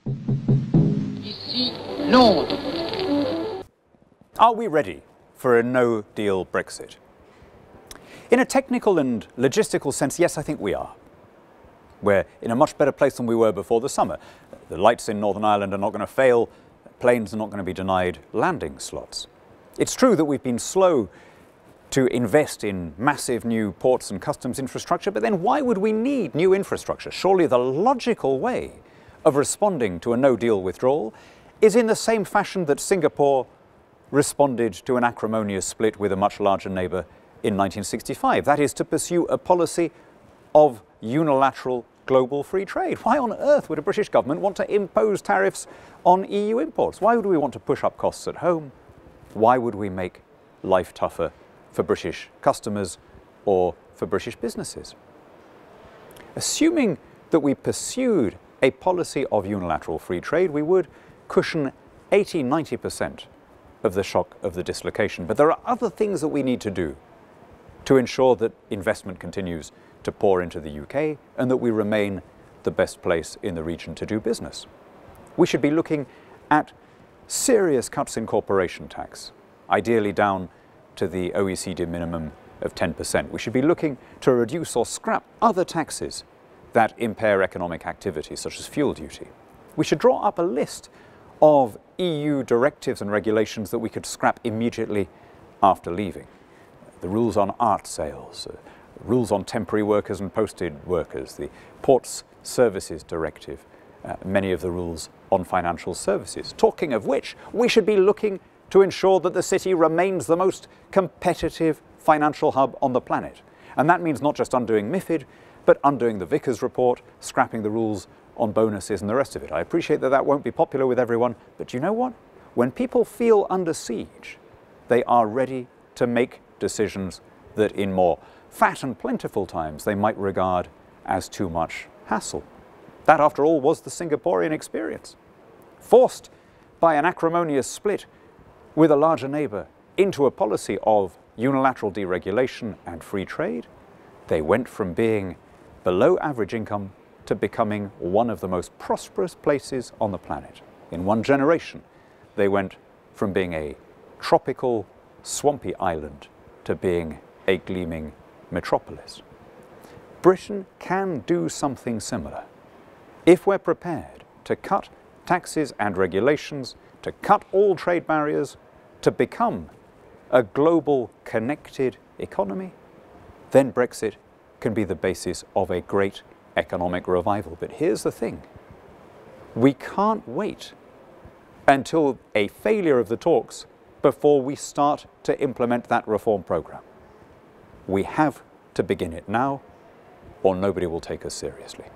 Ici Londres. Are we ready for a no-deal Brexit? In a technical and logistical sense, yes, I think we are. We're in a much better place than we were before the summer. The lights in Northern Ireland are not going to fail. Planes are not going to be denied landing slots. It's true that we've been slow to invest in massive new ports and customs infrastructure, but then why would we need new infrastructure? Surely the logical way of responding to a no-deal withdrawal is in the same fashion that Singapore responded to an acrimonious split with a much larger neighbour in 1965. That is, to pursue a policy of unilateral global free trade. Why on earth would a British government want to impose tariffs on EU imports? Why would we want to push up costs at home? Why would we make life tougher for British customers or for British businesses? Assuming that we pursued a policy of unilateral free trade, we would cushion 80–90% of the shock of the dislocation. But there are other things that we need to do to ensure that investment continues to pour into the UK and that we remain the best place in the region to do business. We should be looking at serious cuts in corporation tax, ideally down to the OECD minimum of 10%. We should be looking to reduce or scrap other taxes that impair economic activity, such as fuel duty. We should draw up a list of EU directives and regulations that we could scrap immediately after leaving. The rules on art sales, rules on temporary workers and posted workers, the Ports Services Directive, many of the rules on financial services. Talking of which, we should be looking to ensure that the city remains the most competitive financial hub on the planet. And that means not just undoing MiFID, but undoing the Vickers report, scrapping the rules on bonuses and the rest of it. I appreciate that that won't be popular with everyone, but you know what? When people feel under siege, they are ready to make decisions that in more fat and plentiful times they might regard as too much hassle. That, after all, was the Singaporean experience. Forced by an acrimonious split with a larger neighbour into a policy of unilateral deregulation and free trade, they went from being below average income to becoming one of the most prosperous places on the planet. In one generation, they went from being a tropical, swampy island to being a gleaming metropolis. Britain can do something similar if we're prepared to cut taxes and regulations, to cut all trade barriers, to become a global connected economy. Then Brexit can be the basis of a great economic revival. But here's the thing. We can't wait until a failure of the talks before we start to implement that reform program. We have to begin it now, or nobody will take us seriously.